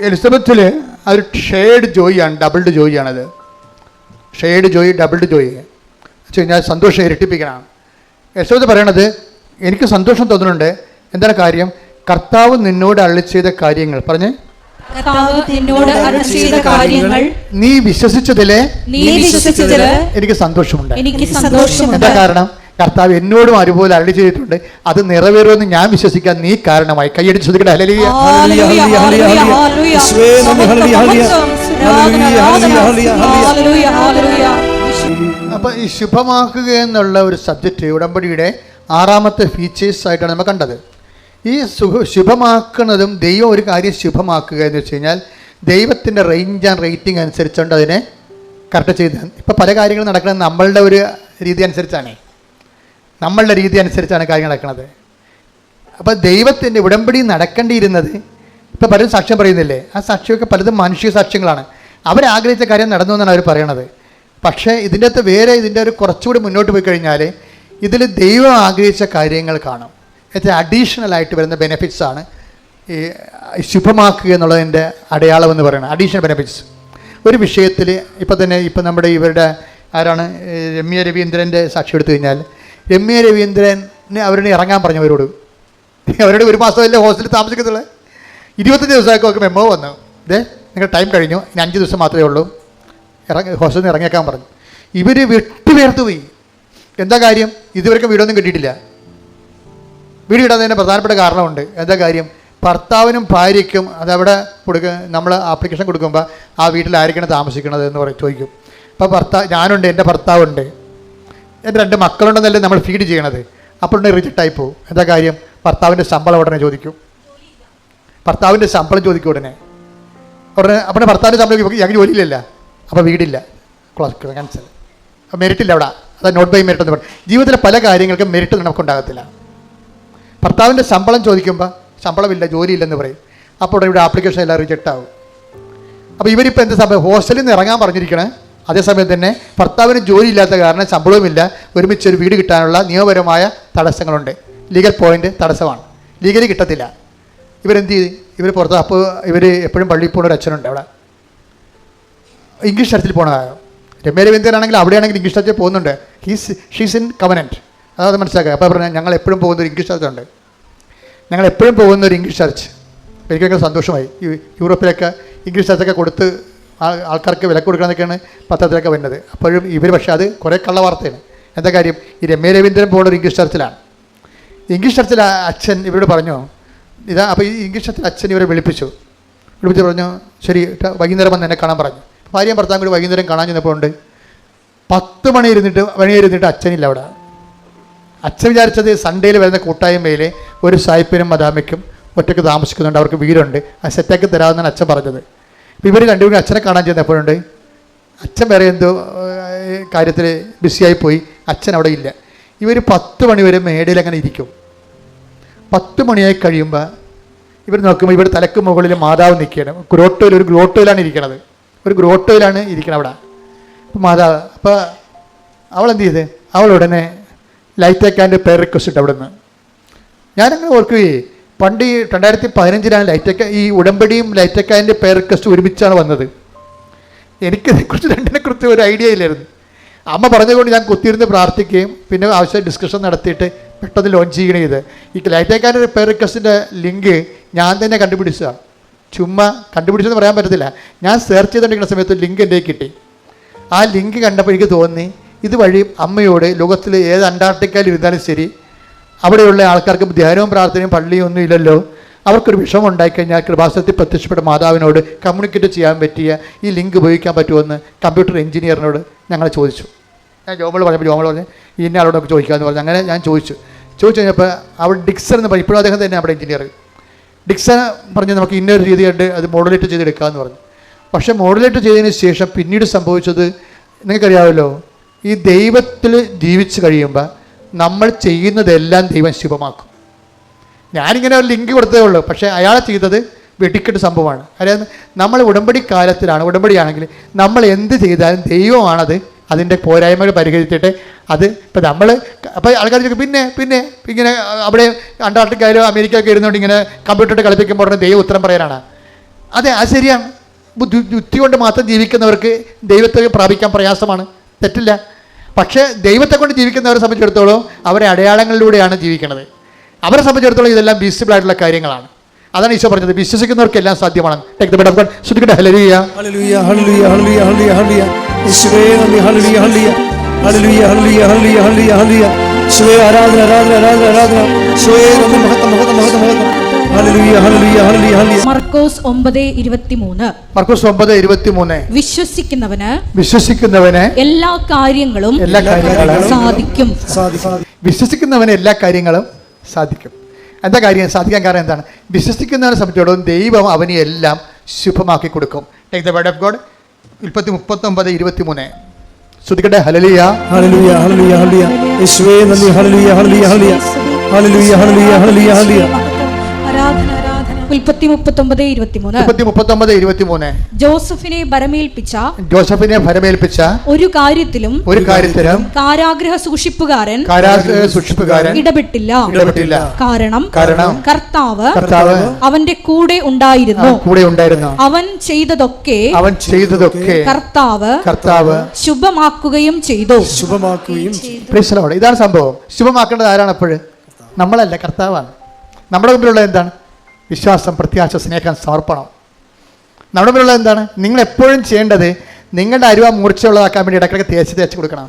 എലിസബത്തിൽ അതൊരു ഷെയ്ഡ് ജോയിയാണ്, ഡബിൾഡ് ജോയിയാണത്. ഷെയ്ഡ് ജോയി, ഡബിൾഡ് ജോയി വെച്ച് കഴിഞ്ഞാൽ സന്തോഷം ഇരട്ടിപ്പിക്കണം. എലിസബത്ത് പറയണത് എനിക്ക് സന്തോഷം തോന്നുന്നുണ്ട്. എന്താണ് കാര്യം? കർത്താവ് നിന്നോട് അരുളി ചെയ്ത കാര്യങ്ങൾ പറഞ്ഞ് നീ വിശ്വസിച്ചതിലെ എനിക്ക് സന്തോഷമുണ്ട്. എന്താ കാരണം? കർത്താവ് എന്നോടും അതുപോലെ അരുളി ചെയ്തിട്ടുണ്ട്, അത് നിറവേറുമെന്ന് ഞാൻ വിശ്വസിക്കാൻ നീ കാരണമായി. കൈയടിച്ച് ശ്രദ്ധിക്കട്ടെ. അപ്പൊ ഈ ശുഭമാക്കുക എന്നുള്ള ഒരു സബ്ജക്റ്റ് ഉടമ്പടിയുടെ 6ാമത്തെ ഫീച്ചേഴ്സ് ആയിട്ടാണ് നമ്മൾ കണ്ടത്. ഈ ശുഭമാക്കുന്നതും ദൈവം ഒരു കാര്യം ശുഭമാക്കുക എന്ന് വെച്ച് കഴിഞ്ഞാൽ ദൈവത്തിൻ്റെ റേഞ്ച് ആൻഡ് റേറ്റിംഗ് അനുസരിച്ചുകൊണ്ട് അതിനെ കറക്റ്റ് ചെയ്ത്. ഇപ്പം പല കാര്യങ്ങളും നടക്കുന്നത് നമ്മളുടെ ഒരു രീതി അനുസരിച്ചാണ്, നമ്മളുടെ രീതി അനുസരിച്ചാണ് കാര്യങ്ങൾ നടക്കുന്നത്. അപ്പോൾ ദൈവത്തിൻ്റെ ഉടമ്പടി നടക്കേണ്ടിയിരുന്നത്, ഇപ്പോൾ പലരും സാക്ഷ്യം പറയുന്നില്ലേ, ആ സാക്ഷ്യമൊക്കെ പലതും മാനുഷിക സാക്ഷ്യങ്ങളാണ്. അവരാഗ്രഹിച്ച കാര്യം നടന്നു എന്നാണ് അവർ പറയണത്. പക്ഷേ ഇതിൻ്റെ അകത്ത് വേറെ ഇതിൻ്റെ ഒരു കുറച്ചുകൂടി മുന്നോട്ട് പോയി കഴിഞ്ഞാൽ ഇതിൽ ദൈവം ആഗ്രഹിച്ച കാര്യങ്ങൾ കാണും. ഏറ്റവും അഡീഷണലായിട്ട് വരുന്ന ബെനിഫിറ്റ്സാണ് ഈ ശുഭമാക്കുക എന്നുള്ളതിൻ്റെ അടയാളം എന്ന് പറയുന്നത്. അഡീഷണൽ ബെനിഫിറ്റ്സ് ഒരു വിഷയത്തിൽ ഇപ്പം നമ്മുടെ ഇവരുടെ ആരാണ് രമ്യ രവീന്ദ്രൻ്റെ സാക്ഷി എടുത്തു കഴിഞ്ഞാൽ, രമ്യ രവീന്ദ്രന് അവരോട് ഇറങ്ങാൻ പറഞ്ഞവരോട് ഒരു മാസമല്ലേ ഹോസ്റ്റലിൽ താമസിക്കത്തുള്ളൂ. 25 ദിവസമൊക്കെ മെമ്മോ വന്നു, ഇതേ നിങ്ങൾ ടൈം കഴിഞ്ഞു, ഇനി 5 ദിവസം മാത്രമേ ഉള്ളൂ, ഹോസ്റ്റലിൽ നിന്ന് ഇറങ്ങിയേക്കാൻ പറഞ്ഞു. ഇവർ വെട്ടിവേർത്ത് പോയി. എന്താ കാര്യം? ഇതുവരെയൊക്കെ വീടൊന്നും കിട്ടിയിട്ടില്ല. വീട് കിട്ടാത്തതിൻ്റെ പ്രധാനപ്പെട്ട കാരണമുണ്ട്. എന്താ കാര്യം? ഭർത്താവിനും ഭാര്യയ്ക്കും അതവിടെ നമ്മൾ ആപ്ലിക്കേഷൻ കൊടുക്കുമ്പോൾ ആ വീട്ടിൽ ആയിരിക്കണം താമസിക്കണത് എന്ന് ചോദിക്കും. അപ്പോൾ ഞാനുണ്ട്, എൻ്റെ ഭർത്താവുണ്ട്, എൻ്റെ 2 മക്കളുണ്ടെന്നല്ലേ നമ്മൾ ഫീഡ് ചെയ്യണത്. അപ്പോൾ റിജക്റ്റായി പോകും. എന്താ കാര്യം? ഭർത്താവിൻ്റെ ശമ്പളം ഉടനെ ചോദിക്കും. ഭർത്താവിൻ്റെ ശമ്പളം ചോദിക്കും ഉടനെ. അപ്പോൾ ഭർത്താവിൻ്റെ ശമ്പളം ഞങ്ങൾക്ക് ജോലിയില്ല, അപ്പോൾ വീടില്ല, ക്യാൻസൽ, മെറിറ്റില്ല അവിടെ. അത് നോട്ട് ബൈ മെറിറ്റ് എന്ന് പറയും. ജീവിതത്തിലെ പല കാര്യങ്ങൾക്കും മെറിറ്റ് നമുക്കുണ്ടാകത്തില്ല. ഭർത്താവിൻ്റെ ശമ്പളം ചോദിക്കുമ്പോൾ ശമ്പളമില്ല, ജോലിയില്ലെന്ന് പറയും. അപ്പോൾ ഇവിടെ ആപ്ലിക്കേഷൻ എല്ലാം റിജക്റ്റ് ആകും. അപ്പോൾ ഇവരിപ്പോൾ എന്ത് സമയം ഹോസ്റ്റലിൽ നിന്ന് ഇറങ്ങാൻ പറഞ്ഞിരിക്കണേ, അതേസമയം തന്നെ ഭർത്താവിന് ജോലി ഇല്ലാത്ത കാരണം ശമ്പളവുമില്ല, ഒരുമിച്ചൊരു വീട് കിട്ടാനുള്ള നിയമപരമായ തടസ്സങ്ങളുണ്ട്. ലീഗൽ പോയിൻ്റ് തടസ്സമാണ്, ലീഗലി കിട്ടത്തില്ല. ഇവരെന്ത് ചെയ്ത് ഇവർ പുറത്ത്. അപ്പോൾ ഇവർ എപ്പോഴും പള്ളിയിൽ പോകുന്ന ഒരു അച്ഛനുണ്ട് അവിടെ, ഇംഗ്ലീഷ് ചർച്ചിൽ പോകണതാണ്. രമ്യ രവീന്ദ്രനാണെങ്കിൽ അവിടെയാണെങ്കിൽ ഇംഗ്ലീഷ് ചർച്ചിൽ പോകുന്നുണ്ട്. ഷീസ് ഇൻ കവനൻറ്റ്, അതായത് മനസ്സിലാക്കുക. അപ്പോൾ പറഞ്ഞാൽ ഞങ്ങൾ എപ്പോഴും പോകുന്ന ഒരു ഇംഗ്ലീഷ് ചർച്ചുണ്ട്, ഞങ്ങൾ എപ്പോഴും പോകുന്ന ഒരു ഇംഗ്ലീഷ് ചർച്ച്. എനിക്ക് ഭയങ്കര സന്തോഷമായി. യൂറോപ്പിലൊക്കെ ഇംഗ്ലീഷ് ചർച്ചൊക്കെ കൊടുത്ത് ആൾക്കാർക്ക് വില കൊടുക്കണമെന്നൊക്കെയാണ് പത്രത്തിലൊക്കെ വരുന്നത്. അപ്പോഴും ഇവർ പക്ഷേ അത് കുറേ കള്ള വാർത്തയാണ്. എന്താ കാര്യം? ഈ രമ്യ രവീന്ദ്രൻ പോകുന്ന ഒരു ഇംഗ്ലീഷ് ചർച്ചിലാണ്. ഇംഗ്ലീഷ് ചർച്ചിൽ അച്ഛൻ ഇവരോട് പറഞ്ഞു ഇതാ. അപ്പോൾ ഈ ഇംഗ്ലീഷ് ചർച്ചിൽ അച്ഛൻ ഇവരെ വിളിപ്പിച്ചു പറഞ്ഞു, ശരി വൈകുന്നേരം വന്ന് എന്നെ കാണാൻ പറഞ്ഞു. ഭാര്യയും ഭർത്താവും കൂടി വൈകുന്നേരം കാണാൻ ചെന്നപ്പോൾ ഉണ്ട് 10 മണി ഇരുന്നിട്ട് അച്ഛനില്ല അവിടെ. അച്ഛൻ വിചാരിച്ചത് സൺഡേയിൽ വരുന്ന കൂട്ടായ്മയിൽ ഒരു സായിപ്പിനും മദാമയ്ക്കും ഒറ്റയ്ക്ക് താമസിക്കുന്നുണ്ട്, അവർക്ക് വീടുണ്ട്, അത് സെറ്റാക്കി തരാമെന്നാണ് അച്ഛൻ പറഞ്ഞത്. അപ്പോൾ ഇവർ രണ്ടുപേരും അച്ഛനെ കാണാൻ ചെന്നപ്പോഴുണ്ട് അച്ഛൻ വേറെ എന്തോ കാര്യത്തിൽ ബിസിയായി പോയി, അച്ഛൻ അവിടെ ഇല്ല. ഇവർ 10 മണി വരെ മേടയിൽ അങ്ങനെ ഇരിക്കും. 10 മണിയായി കഴിയുമ്പോൾ ഇവർ നോക്കുമ്പോൾ ഇവിടെ തലക്ക് മുകളിൽ മാതാവ് നിൽക്കുകയാണ്. ഒരു ഗ്രോട്ടോയിലാണ് ഇരിക്കണത്, ഒരു ഗ്രോട്ടോയിലാണ് ഇരിക്കണം അവിടെ. അപ്പോൾ മാതാവ്, അപ്പോൾ അവളെന്ത് ചെയ്ത് അവൾ ഉടനെ ലൈറ്റേക്കാൻ്റെ പേർ റിക്വസ്റ്റ് ഇട്ട് അവിടെ നിന്ന്. ഞാനങ്ങനെ ഓർക്കുകയെ, പണ്ട് ഈ 2015 ലൈറ്റേക്ക ഈ ഉടമ്പടിയും ലൈറ്റേക്കാൻ്റെ പേർ റിക്വസ്റ്റ് ഒരുമിച്ചാണ് വന്നത്. എനിക്കിതേക്കുറിച്ച് രണ്ടിനെക്കുറിച്ച് ഒരു ഐഡിയ ഇല്ലായിരുന്നു. അമ്മ പറഞ്ഞതുകൊണ്ട് ഞാൻ കുത്തിയിരുന്ന് പ്രാർത്ഥിക്കുകയും പിന്നെ ആവശ്യം ഡിസ്കഷൻ നടത്തിയിട്ട് പെട്ടെന്ന് ലോഞ്ച് ചെയ്യണേ. ഇത് ഈ ലൈറ്റേക്കാൻ്റെ പേർ റിക്വസ്റ്റിൻ്റെ ലിങ്ക് ഞാൻ തന്നെ കണ്ടുപിടിച്ചതാണ്. ചുമ്മാ കണ്ടുപിടിച്ചെന്ന് പറയാൻ പറ്റത്തില്ല. ഞാൻ സെർച്ച് ചെയ്തുകൊണ്ടിരിക്കുന്ന സമയത്ത് ലിങ്ക് എൻ്റെ കിട്ടി. ആ ലിങ്ക് കണ്ടപ്പോൾ എനിക്ക് തോന്നി ഇതുവഴി അമ്മയോട് ലോകത്തിൽ ഏത് അന്റാർട്ടിക്കയിൽ ഇരുന്നാലും ശരി, അവിടെയുള്ള ആൾക്കാർക്ക് ധ്യാനവും പ്രാർത്ഥനയും പള്ളിയും ഒന്നും ഇല്ലല്ലോ, അവർക്കൊരു വിഷമം ഉണ്ടായിക്കഴിഞ്ഞാൽ കൃപാസനത്തിൽ പ്രത്യക്ഷപ്പെട്ട മാതാവിനോട് കമ്മ്യൂണിക്കേറ്റ് ചെയ്യാൻ പറ്റിയ ഈ ലിങ്ക് ഉപയോഗിക്കാൻ പറ്റുമെന്ന് കമ്പ്യൂട്ടർ എഞ്ചിനീയറിനോട് ഞങ്ങൾ ചോദിച്ചു. ഞാൻ ജോമോൾ പറഞ്ഞ് ഇന്ന ആളോടൊക്കെ ചോദിക്കാമെന്ന് പറഞ്ഞു. അങ്ങനെ ഞാൻ ചോദിച്ചു കഴിഞ്ഞപ്പോൾ അവിടെ ഡിക്സൺ എന്ന് പറഞ്ഞു, ഇപ്പോഴും അദ്ദേഹം തന്നെ അവിടെ എഞ്ചിനീയർ. ഡിക്സൺ പറഞ്ഞ് നമുക്ക് ഇന്നൊരു രീതിയായിട്ട് അത് മോഡുലേറ്റ് ചെയ്തെടുക്കാമെന്ന് പറഞ്ഞു. പക്ഷേ മോഡുലേറ്റ് ചെയ്തതിന് ശേഷം പിന്നീട് സംഭവിച്ചത് നിങ്ങൾക്കറിയാമല്ലോ, ഈ ദൈവത്തിൽ ജീവിച്ച് കഴിയുമ്പോൾ നമ്മൾ ചെയ്യുന്നതെല്ലാം ദൈവം ശുഭമാക്കും. ഞാനിങ്ങനെ ഒരു ലിങ്ക് കൊടുത്തതേ ഉള്ളൂ, പക്ഷേ അയാൾ ചെയ്തത് വെടിക്കെട്ട് സംഭവമാണ്. അതായത് നമ്മൾ ഉടമ്പടി കാലത്തിലാണ്, ഉടമ്പടിയാണെങ്കിൽ നമ്മൾ എന്ത് ചെയ്താലും ദൈവമാണത് അതിൻ്റെ പോരായ്മകൾ പരിഹരിച്ചിട്ട് അത് ഇപ്പം നമ്മൾ അപ്പോൾ ആൾക്കാർ ചോദിക്കും പിന്നെ ഇങ്ങനെ അവിടെ അന്റാർട്ടിക്കയിലോ അമേരിക്കയിലൊക്കെ ഇരുന്നുകൊണ്ട് ഇങ്ങനെ കമ്പ്യൂട്ടറിട്ട് കളിപ്പിക്കുമ്പോൾ ഉടനെ ദൈവം ഉത്തരം പറയാനാണ്. അതെ, അത് ശരിയാണ്. ബുദ്ധി കൊണ്ട് മാത്രം ജീവിക്കുന്നവർക്ക് ദൈവത്തെ പ്രാപിക്കാൻ പ്രയാസമാണ്, തെറ്റില്ല. പക്ഷേ ദൈവത്തെ കൊണ്ട് ജീവിക്കുന്നവരെ സംബന്ധിച്ചിടത്തോളം അവരെ അടയാളങ്ങളിലൂടെയാണ് ജീവിക്കുന്നത്. അവരെ സംബന്ധിച്ചിടത്തോളം ഇതെല്ലാം വിസിബിൾ ആയിട്ടുള്ള കാര്യങ്ങളാണ്. അതാണ് ഈശോ പറഞ്ഞത്, വിശ്വസിക്കുന്നവർക്ക് എല്ലാം സാധ്യമാണ്. Take the bed of God. ശ്രുതിക്കട്ടെ ഹല്ലേലൂയ ഹല്ലേലൂയ ഹല്ലേലൂയ ഹല്ലേലൂയ ഹല്ലേലൂയ ഹല്ലേലൂയ. യേശുവേ നന്ദി. ഹല്ലേലൂയ ഹല്ലേലൂയ ഹല്ലേലൂയ ഹല്ലേലൂയ ഹല്ലേലൂയ ഹല്ലേലൂയ ഹല്ലേലൂയ. യേശുവേ ആരാധന ആരാധന ആരാധന ആരാധന. യേശുവേ നന്ദി. മഹത്വം മഹത്വം മഹത്വം മഹത്വം. ഹല്ലേലൂയ ഹല്ലേലൂയ ഹല്ലേലൂയ ഹല്ലേലൂയ. മർക്കോസ് 9:23. മർക്കോസ് 9:23. വിശ്വസിക്കുന്നവന് എല്ലാ കാര്യങ്ങളും സാധിക്കും. വിശ്വസിക്കുന്നവന് എല്ലാ കാര്യങ്ങളും സാധിക്കും. എന്താ കാര്യം സാധിക്കാൻ കാരണം എന്താണ്? വിശ്വസിക്കുന്നവനെ സംബന്ധിച്ചിടത്തോളം ദൈവം അവനെ എല്ലാം ശുഭമാക്കി കൊടുക്കും. Take the word of God. ഉൽപ്പത്തി 39:23. ശ്രുതിക്കട്ടെ ഹല്ലേലൂയ ഹല്ലേലൂയ ഹല്ലേലൂയ ഹല്ലേലൂയ. യേശുവേ നന്ദി. ഹല്ലേലൂയ ഹല്ലേലൂയ ഹല്ലേലൂയ ഹല്ലേലൂയ ഹല്ലേലൂയ ഹല്ലേലൂയ ഹല്ലേലൂയ. ഉൽപ്പത്തി 39:23. ജോസഫിനെ ഭരമേൽപ്പിച്ച ഒരു കാര്യത്തിലും കാരാഗ്രഹ സൂക്ഷിപ്പുകാരൻ ഇടപെട്ടില്ല. കാരണം കർത്താവ് അവന്റെ കൂടെ ഉണ്ടായിരുന്നു. അവൻ ചെയ്തതൊക്കെ കർത്താവ് ശുഭമാക്കുകയും ചെയ്തു. ഇതാണ് സംഭവം. ശുഭമാക്കേണ്ടത് ആരാണ്? അപ്പോഴും നമ്മളല്ല, കർത്താവാണ്. നമ്മുടെ മുമ്പിലുള്ള എന്താണ്? വിശ്വാസം, പ്രത്യാശ, സ്നേഹം, സമർപ്പണം. നമ്മുടെ മുമ്പിലുള്ള എന്താണ്? നിങ്ങൾ എപ്പോഴും ചെയ്യേണ്ടത് നിങ്ങളുടെ അരുവ മൂർച്ചയുള്ളതാക്കാൻ വേണ്ടി ഇടയ്ക്കിടയ്ക്ക് തേച്ച് കൊടുക്കണം.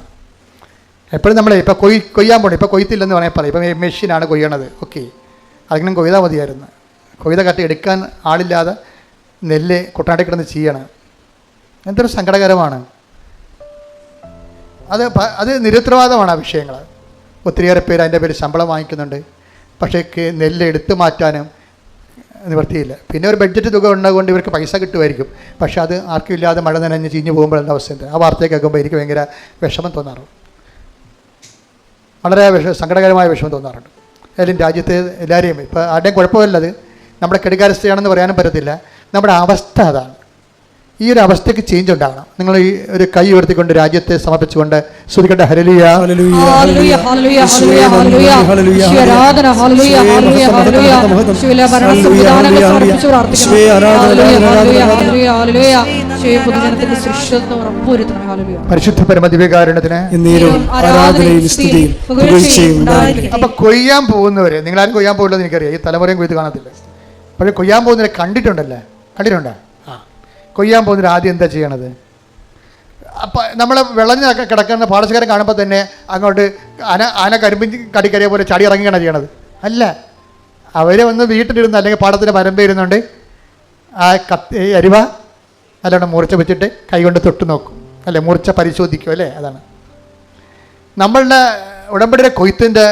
എപ്പോഴും നമ്മൾ ഇപ്പോൾ കൊയ്യാൻ പോകണം. ഇപ്പോൾ കൊയ്ത്തില്ലെന്ന് വേണമെങ്കിൽ പറയും. ഇപ്പം മെഷീനാണ് കൊയ്യണത്. ഓക്കെ, അതിനും കൊയ്താൽ മതിയായിരുന്നു. കൊയ്ത കട്ടി എടുക്കാൻ ആളില്ലാതെ നെല്ല് കൊട്ടാട്ടി കിടന്ന് ചെയ്യണം. എന്തൊരു സങ്കടകരമാണ്. അത് നിരുത്തരവാദമാണ് ആ വിഷയങ്ങൾ. ഒത്തിരിയേറെ പേര് അതിൻ്റെ പേര് ശമ്പളം വാങ്ങിക്കുന്നുണ്ട്. പക്ഷേ നെല്ല് എടുത്തു മാറ്റാനും നിവൃത്തിയില്ല. പിന്നെ ഒരു ബഡ്ജറ്റ് തുക ഉള്ളതുകൊണ്ട് ഇവർക്ക് പൈസ കിട്ടുമായിരിക്കും. പക്ഷേ അത് ആർക്കും ഇല്ലാതെ മഴ നനഞ്ഞ് ചീഞ്ഞ് പോകുമ്പോൾ എന്താ അവസ്ഥ? ആ വാർത്തയൊക്കെ കേൾക്കുമ്പോൾ എനിക്ക് ഭയങ്കര വിഷമം തോന്നാറുണ്ട്. വളരെ സങ്കടകരമായ വിഷമം തോന്നാറുണ്ട്. ഏതായാലും രാജ്യത്തെ എല്ലാവരെയും ഇപ്പോൾ ആരുടെയും കുഴപ്പമില്ലത് നമ്മുടെ കെടുകാരസ്ഥയാണെന്ന് പറയാനും പറ്റത്തില്ല. നമ്മുടെ അവസ്ഥ അതാണ്. ഈ ഒരു അവസ്ഥയ്ക്ക് ചേഞ്ച് ഉണ്ടാകണം. നിങ്ങൾ ഈ ഒരു കൈ ഉയർത്തിക്കൊണ്ട് രാജ്യത്തെ സമർപ്പിച്ചുകൊണ്ട് ശ്രുതിക്കട്ടെ ഹല്ലേലൂയ ഹല്ലേലൂയ ഹല്ലേലൂയ ഹല്ലേലൂയ ഹല്ലേലൂയ ഹല്ലേലൂയ. ആരാധന ഹല്ലേലൂയ ഹല്ലേലൂയ ഹല്ലേലൂയ. ശിവല ഭരണ സംവിധാനങ്ങൾ സമർപ്പിച്ചു പ്രാർത്ഥിക്കുന്നു. ഹല്ലേലൂയ ഹല്ലേലൂയ ഹല്ലേലൂയ ഹല്ലേലൂയ. ശിവപുത്രന്റെ സൃഷ്ടിത്വം ഉറപ്പുവരുത്തണം. ഹല്ലേലൂയ. പരിശുദ്ധ പരമദിവ്യകാരുണ്യത്തിന് ആരാധനയും സ്തുതിയും പുകഴ്ചയും ഉണ്ടായിരിക്കട്ടെ. അപ്പോൾ കൊയ്യാൻ പോകുന്നവർ, നിങ്ങളാരും കൊയ്യാൻ പോകില്ലെന്ന് എനിക്കറിയാം. ഈ തലമുറയും കൊയ്ത് കാണത്തില്ല. പക്ഷേ കൊയ്യാൻ പോകുന്നവരെ കണ്ടിട്ടുണ്ടോ? കൊയ്യാൻ പോകുന്നവർ ആദ്യം എന്താ ചെയ്യണത്? അപ്പം നമ്മൾ വിളഞ്ഞ് കിടക്കുന്ന പാടശേഖരം കാണുമ്പോൾ തന്നെ അങ്ങോട്ട് ആന കരിമ്പിൻ കടിക്കരിയ പോലെ ചാടി ഇറങ്ങിയാണ് ചെയ്യണത്. അല്ല, അവരെ ഒന്ന് വീട്ടിലിരുന്ന് അല്ലെങ്കിൽ പാടത്തിൻ്റെ വരമ്പ് ഇരുന്നുകൊണ്ട് ആ അരിവ നല്ലോണം മുറിച്ച് വെച്ചിട്ട് കൈകൊണ്ട് തൊട്ട് നോക്കും, അല്ലേ, മുറിച്ച പരിശോധിക്കും, അല്ലേ? അതാണ് നമ്മളുടെ ഉടമ്പടിയുടെ കൊയ്ത്തിൻ്റെ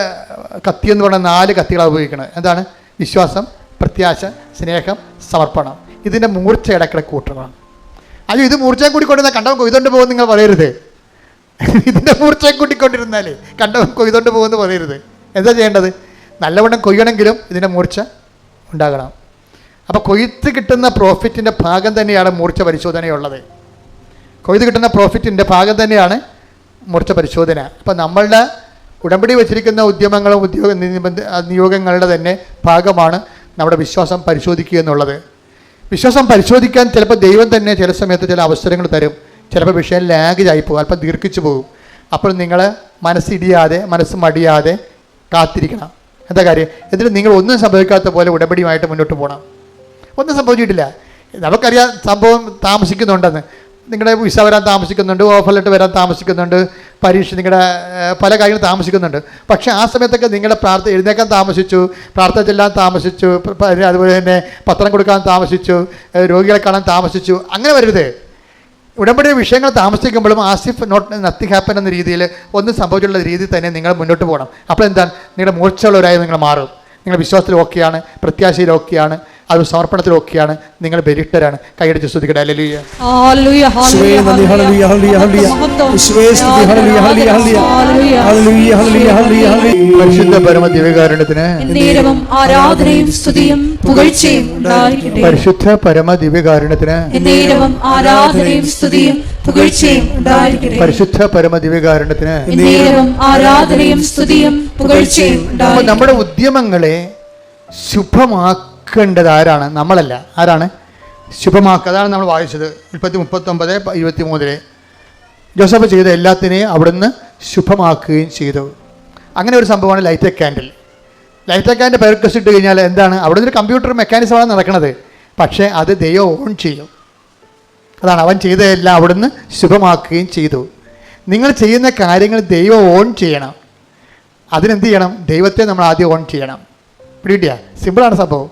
കത്തി എന്ന് പറയുന്ന 4 കത്തികളാണ് ഉപയോഗിക്കുന്നത്. എന്താണ്? വിശ്വാസം, പ്രത്യാശ, സ്നേഹം, സമർപ്പണം. ഇതിൻ്റെ മൂർച്ച ഇടയ്ക്കിടയ്ക്ക് കൂട്ടണം. അയ്യോ, ഇത് മൂർച്ചയെ കൂട്ടിക്കൊണ്ടിരുന്നാൽ കണ്ടവൻ കൊയ്തുകൊണ്ട് പോകുമെന്ന് നിങ്ങൾ പറയരുത്. ഇതിൻ്റെ മൂർച്ചയെ കൂട്ടിക്കൊണ്ടിരുന്നാലേ കണ്ടവൻ കൊയ്തുകൊണ്ട് പോകുമെന്ന് പറയരുത്. എന്താ ചെയ്യേണ്ടത്? നല്ലവണ്ണം കൊയ്യണമെങ്കിലും ഇതിൻ്റെ മൂർച്ച ഉണ്ടാകണം. അപ്പോൾ കൊയ്ത്ത് കിട്ടുന്ന പ്രോഫിറ്റിൻ്റെ ഭാഗം തന്നെയാണ് മൂർച്ച പരിശോധനയുള്ളത്. കൊയ്ത്ത് കിട്ടുന്ന പ്രോഫിറ്റിൻ്റെ ഭാഗം തന്നെയാണ് മൂർച്ച പരിശോധന. അപ്പോൾ നമ്മളുടെ ഉടമ്പടി വച്ചിരിക്കുന്ന ഉദ്യമങ്ങളും നിയോഗങ്ങളുടെ തന്നെ ഭാഗമാണ് നമ്മുടെ വിശ്വാസം പരിശോധിക്കുക എന്നുള്ളത്. വിശ്വാസം പരിശോധിക്കാൻ ചിലപ്പോൾ ദൈവം തന്നെ ചില സമയത്ത് ചില അവസരങ്ങൾ തരും. ചിലപ്പോൾ വിഷയം ലാഗായി പോകും, അല്പം ദീർഘിച്ചു പോകും. അപ്പോൾ നിങ്ങൾ മനസ്സിടിയാതെ, മനസ്സ് മടിയാതെ കാത്തിരിക്കണം. എന്താ കാര്യം? എന്നിട്ട് നിങ്ങൾ ഒന്നും സംഭവിക്കാത്ത പോലെ ഉടമ്പടിയുമായിട്ട് മുന്നോട്ട് പോകണം. ഒന്നും സംഭവിച്ചിട്ടില്ല. നമുക്കറിയാം സംഭവം താമസിക്കുന്നുണ്ടെന്ന്. നിങ്ങളുടെ വിസ വരാൻ താമസിക്കുന്നുണ്ട്, ഓഫർ ലെറ്റർ വരാൻ താമസിക്കുന്നുണ്ട്, പരീക്ഷ, നിങ്ങളുടെ പല കാര്യങ്ങളും താമസിക്കുന്നുണ്ട്. പക്ഷേ ആ സമയത്തൊക്കെ നിങ്ങളുടെ എഴുന്നേക്കാൻ താമസിച്ചു, പ്രാർത്ഥന ചെല്ലാൻ താമസിച്ചു, അതുപോലെ തന്നെ പത്രം കൊടുക്കാൻ താമസിച്ചു, രോഗികളെ കാണാൻ താമസിച്ചു. അങ്ങനെ വരരുത്. ഉടമ്പടി വിഷയങ്ങൾ താമസിക്കുമ്പോഴും ആസിഫ് നത്തിങ് ഹാപ്പൻ എന്ന രീതിയിൽ ഒന്നും സംഭവിച്ചുള്ള രീതിയിൽ തന്നെ നിങ്ങൾ മുന്നോട്ട് പോകണം. അപ്പോൾ എന്താണ്? നിങ്ങളുടെ മൂർച്ചയുള്ളവരായി നിങ്ങൾ മാറും. നിങ്ങൾ വിശ്വാസത്തിൽ ഓക്കെയാണ്, പ്രത്യാശയിൽ ഓക്കെയാണ്, അത് സമർപ്പണത്തിലൊക്കെയാണ്. നിങ്ങൾ ബലിഷ്ഠരാണ്. കൈയടിച്ച് സ്തുതിക്കട്ടെ. ഹല്ലേലൂയ ഹല്ലേലൂയ ഹല്ലേലൂയ ഹല്ലേലൂയ ഹല്ലേലൂയ. പരിശുദ്ധ പരമ ദിവ്യകാരുണ്യത്തിന് എന്നേരവും ആരാധനയും സ്തുതിയും പുകഴ്ചയും ഉണ്ടായിരിക്കട്ടെ. പരിശുദ്ധ പരമ ദിവ്യകാരുണ്യത്തിന് എന്നേരവും ആരാധനയും സ്തുതിയും പുകഴ്ചയും ഉണ്ടായിരിക്കട്ടെ. പരിശുദ്ധ പരമ ദിവ്യകാരുണ്യത്തിന് എന്നേരവും ആരാധനയും സ്തുതിയും പുകഴ്ചയും ഉണ്ടായിരിക്കട്ടെ. നമ്മുടെ ഉദ്യമങ്ങളെ ശുഭമാക്കേണ്ടത് ആരാണ്? നമ്മളല്ല. ആരാണ്? ശുഭമാക്കുക. അതാണ് നമ്മൾ വായിച്ചത് 39:23. ജോസഫ് ചെയ്ത എല്ലാത്തിനെയും അവിടുന്ന് ശുഭമാക്കുകയും ചെയ്തു. അങ്ങനെ ഒരു സംഭവമാണ് light a candle. Light a candle പെർക്കസ് ഇട്ട് കഴിഞ്ഞാൽ എന്താണ്? അവിടെ നിന്ന് കമ്പ്യൂട്ടർ മെക്കാനിസമാണ് നടക്കുന്നത്, പക്ഷേ അത് ദൈവം ഓൺ ചെയ്യും. അതാണ് അവൻ ചെയ്തതെല്ലാം അവിടുന്ന് ശുഭമാക്കുകയും ചെയ്തു. നിങ്ങൾ ചെയ്യുന്ന കാര്യങ്ങൾ ദൈവം ഓൺ ചെയ്യണം. അതിനെന്ത് ചെയ്യണം? ദൈവത്തെ നമ്മൾ ആദ്യം ഓൺ ചെയ്യണം. പിടികിട്ടിയ? സിമ്പിളാണ് സംഭവം.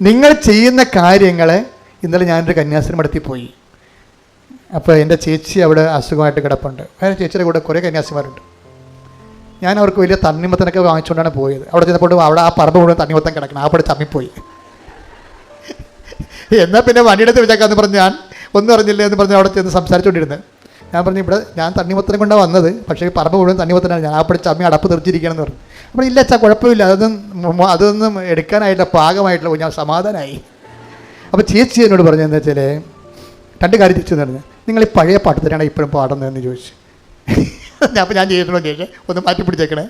നിങ്ങൾ ചെയ്യുന്ന കാര്യങ്ങൾ, ഇന്നലെ ഞാനൊരു കന്യാസ്ത്രീ മഠത്തിൽ പോയി. അപ്പോൾ എൻ്റെ ചേച്ചി അവിടെ അസുഖമായിട്ട് കിടപ്പുണ്ട്. വേറെ ചേച്ചിയുടെ കൂടെ കുറേ കന്യാസ്ത്രീമാരുണ്ട്. ഞാൻ അവർക്ക് വലിയ തണ്ണിമത്തനൊക്കെ വാങ്ങിച്ചുകൊണ്ടാണ് പോയത്. അവിടെ ചെന്നപ്പോൾ അവിടെ ആ പറമ്പ് മുഴുവൻ തണ്ണിമത്തൻ കിടക്കണം. ആ പടി തമ്മിപ്പോയി. എന്നാൽ പിന്നെ വണ്ടിയെടുത്ത് വെച്ചേക്കാന്ന് പറഞ്ഞ് ഞാൻ ഒന്നും അറിഞ്ഞില്ല എന്ന് പറഞ്ഞ് അവിടെ ചെന്ന് സംസാരിച്ചുകൊണ്ടിരുന്നത്. ഞാൻ പറഞ്ഞു, ഇവിടെ ഞാൻ തണ്ണിമത്തനം കൊണ്ടാണ് വന്നത്, പക്ഷേ ഈ പറമ്പ് മുഴുവൻ തണ്ണിമത്തനാണ്. ഞാൻ ആ പടി ചമ്മി അടപ്പ് തെറിച്ചിരിക്കുകയാണെന്ന് പറഞ്ഞു. അപ്പോൾ ഇല്ല അച്ഛാ, കുഴപ്പമില്ല, അതൊന്നും എടുക്കാനായിട്ടില്ല, പാകമായിട്ടില്ല. ഞാൻ സമാധാനമായി. അപ്പോൾ ചേച്ചി എന്നോട് പറഞ്ഞു, എന്താ വെച്ചാൽ 2 കാര്യം ചേച്ചി എന്ന് പറഞ്ഞു. നിങ്ങൾ ഈ പഴയ പാട്ട് തന്നെയാണ് ഇപ്പോഴും പാടുന്നതെന്ന് ചോദിച്ചു. അപ്പോൾ ഞാൻ ചെയ്തിട്ടുണ്ടോ ചോദിച്ചേ, ഒന്ന് മാറ്റി പിടിച്ചേക്കണേ,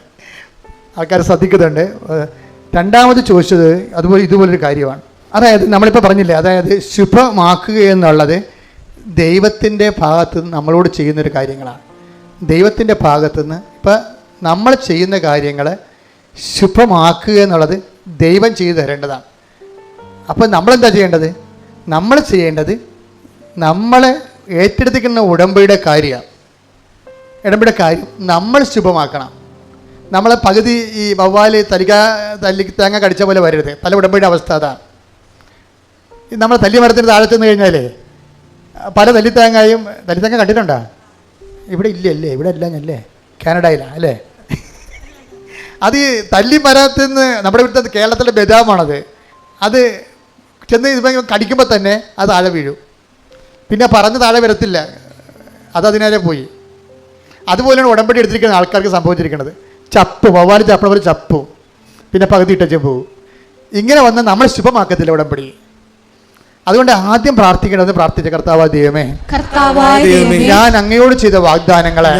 ആൾക്കാർ ശ്രദ്ധിക്കുന്നുണ്ട്. രണ്ടാമത് ചോദിച്ചത് ഇതുപോലൊരു കാര്യമാണ്. അതായത് നമ്മളിപ്പോൾ പറഞ്ഞില്ലേ, അതായത് ശുഭമാക്കുക എന്നുള്ളത് ദൈവത്തിൻ്റെ ഭാഗത്ത് നിന്ന് നമ്മളോട് ചെയ്യുന്നൊരു കാര്യങ്ങളാണ്. ദൈവത്തിൻ്റെ ഭാഗത്തു നിന്ന് ഇപ്പം നമ്മൾ ചെയ്യുന്ന കാര്യങ്ങൾ ശുഭമാക്കുക എന്നുള്ളത് ദൈവം ചെയ്തു തരേണ്ടതാണ്. അപ്പോൾ നമ്മളെന്താ ചെയ്യേണ്ടത്? നമ്മൾ ചെയ്യേണ്ടത് നമ്മൾ ഏറ്റെടുത്തിരിക്കുന്ന ഉടമ്പടിയുടെ കാര്യം നമ്മൾ ശുഭമാക്കണം. നമ്മളെ പകുതി ഈ വവ്വാൽ തേങ്ങ കടിച്ച പോലെ വരരുത്. പല ഉടമ്പടിയുടെ അവസ്ഥ അതാണ്. നമ്മൾ തല്ലിമരത്തിന് താഴെ ചെന്ന് കഴിഞ്ഞാൽ പല തല്ലിത്തേങ്ങ കണ്ടിട്ടുണ്ടോ? ഇവിടെ ഇല്ലല്ലേ, ഇവിടെ അല്ല ഞല്ലേ, കാനഡയിലാണ് അല്ലേ. അത് ഈ തല്ലിമരത്തിൽ നിന്ന് നമ്മുടെ ഇവിടുത്തെ കേരളത്തിലെ ബദാമാണത്. അത് ചെന്ന് ഇത് കടിക്കുമ്പോൾ തന്നെ അത് താഴെ വീഴും. പിന്നെ പറഞ്ഞ് താഴെ വരത്തില്ല, അതിനേരെ പോയി. അതുപോലെയാണ് ഉടമ്പടി എടുത്തിരിക്കുന്ന ആൾക്കാർക്ക് സംഭവിച്ചിരിക്കുന്നത്. വവ്വാൽ ചപ്പണ പോലെ ചപ്പും, പിന്നെ പകുതി ഇട്ടച്ചും പോവും. ഇങ്ങനെ വന്ന് നമ്മൾ ശുഭമാക്കത്തില്ല ഉടമ്പടി. അതുകൊണ്ട് ആദ്യം പ്രാർത്ഥിച്ച കർത്താവായ ദൈവമേ, ഞാൻ അങ്ങയോട് ചെയ്ത വാഗ്ദാനങ്ങളെ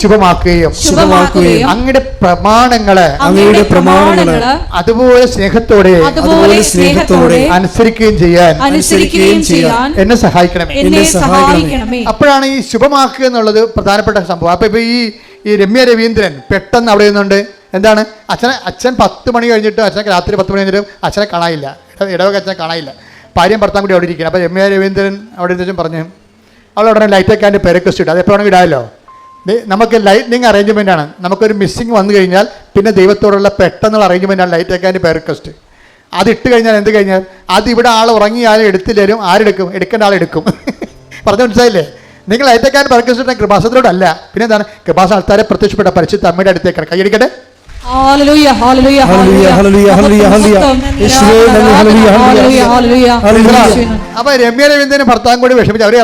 ശുഭമാക്കുകയും അങ്ങയുടെ പ്രമാണങ്ങളെ അതുപോലെ സ്നേഹത്തോടെ അനുസരിക്കുകയും ചെയ്യാൻ എന്നെ സഹായിക്കണമേ. അപ്പോഴാണ് ഈ ശുഭമാക്കുക എന്നുള്ളത് പ്രധാനപ്പെട്ട സംഭവം. അപ്പോൾ ഇപ്പോൾ ഈ രമ്യ രവീന്ദ്രൻ പെട്ടെന്ന് അവിടെ നിന്നുണ്ട്. എന്താണ്? അച്ഛൻ 10 മണി കഴിഞ്ഞിട്ട് അച്ഛനെ രാത്രി 10 മണി കഴിഞ്ഞിട്ട് അച്ഛനെ കാണാനില്ല. ഇടവക അച്ഛനെ കാണാനില്ല. ഭാര്യയും ഭർത്താവും കൂടി അവിടെ ഇരിക്കണം. അപ്പോൾ രമ്യ രവീന്ദ്രൻ അവിടെ ഇരുന്ന് പറഞ്ഞു, അവൾ ഉടനെ ലൈറ്റ് വെക്കാൻ്റെ പെരക്കസ്റ്റ് ഇട്ട്. അത് എപ്പോൾ വേണമെങ്കിൽ ഇടാമല്ലോ. നമുക്ക് ലൈറ്റ്നിങ് അറേഞ്ച്മെൻറ്റാണ്. നമുക്കൊരു മിസ്സിങ് വന്നു കഴിഞ്ഞാൽ പിന്നെ ദൈവത്തോടുള്ള പെട്ടെന്നുള്ള അറേഞ്ച്മെൻറ്റാണ് ലൈറ്റ് വെക്കാൻ്റെ പെരക്കസ്റ്റ്. അതിട്ട് കഴിഞ്ഞാൽ എന്ത് കഴിഞ്ഞാൽ അത് ഇവിടെ ആൾ ഉറങ്ങിയാലും എടുത്തില്ലേലും ആരെടുക്കും? എടുക്കേണ്ട ആളെടുക്കും. പറഞ്ഞു മനസ്സിലായില്ലേ? നിങ്ങൾ ലൈറ്റ് വെക്കാൻ പെരക്കസ്റ്റ് കൃപാസനത്തിലോടല്ല, പിന്നെ എന്താണ്? കൃപാസന ആൾക്കാരെ പ്രത്യക്ഷപ്പെട്ട പരിശുദ്ധ അമ്മയുടെ അടുത്തേക്കാണ്. കൈയടിക്കട്ടെ. അപ്പൊ രമ്യ രവീന്ദ്രന് ഭർത്താവും കൂടി വിഷമിച്ചു. അവർ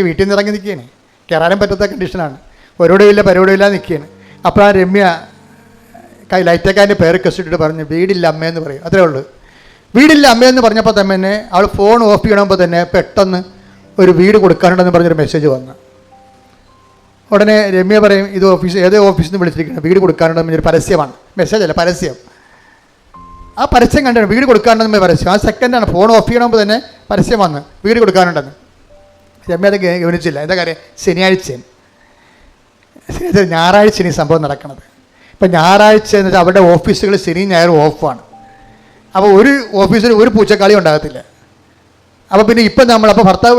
വീട്ടിൽ നിന്ന് ഇറങ്ങി നിൽക്കുകയാണ്. കയറാനും പറ്റാത്ത കണ്ടീഷനാണ്. ഒരോടുമില്ല പരിപാടിയില്ല നിൽക്കുകയാണ്. അപ്പോൾ ആ രമ്യ ലൈറ്റക്കാരൻ്റെ പേര് കെസിട്ടിട്ട് പറഞ്ഞു, വീടില്ല അമ്മയെന്ന് പറയും. അത്രേ ഉള്ളൂ. വീടില്ല അമ്മയെന്ന് പറഞ്ഞപ്പോൾ തന്നെ അവൾ ഫോൺ ഓഫ് ചെയ്യണമ്പോൾ തന്നെ പെട്ടെന്ന് ഒരു വീട് കൊടുക്കാനുണ്ടെന്ന് പറഞ്ഞൊരു മെസ്സേജ് വന്നു. ഉടനെ രമ്യ പറയും, ഇത് ഏതോ ഓഫീസിൽ നിന്ന് വിളിച്ചിരിക്കുന്നത്, വീട് കൊടുക്കാനുണ്ടെന്ന് ഒരു പരസ്യമാണ്. മെസ്സേജ് അല്ല, പരസ്യം. ആ പരസ്യം കണ്ടാണ് വീട് കൊടുക്കാനുണ്ടെന്ന് പരസ്യം. ആ സെക്കൻഡാണ് ഫോൺ ഓഫ് ചെയ്യണമെങ്കിൽ തന്നെ പരസ്യം വന്ന് വീട് കൊടുക്കാനുണ്ടെന്ന്. രമ്യ അത് ഗവനിച്ചില്ല. എന്താ കാര്യം? ശനിയാഴ്ചയാണ്. ഞായറാഴ്ച ഈ സംഭവം നടക്കുന്നത്. ഇപ്പം ഞായറാഴ്ച എന്ന് വെച്ചാൽ അവരുടെ ഓഫീസുകൾ ശനിയും ഞായറും ഓഫാണ്. അപ്പോൾ ഒരു ഓഫീസിൽ ഒരു പൂച്ചക്കാളി ഉണ്ടാകത്തില്ല. അപ്പോൾ പിന്നെ ഇപ്പം അപ്പോൾ ഭർത്താവ്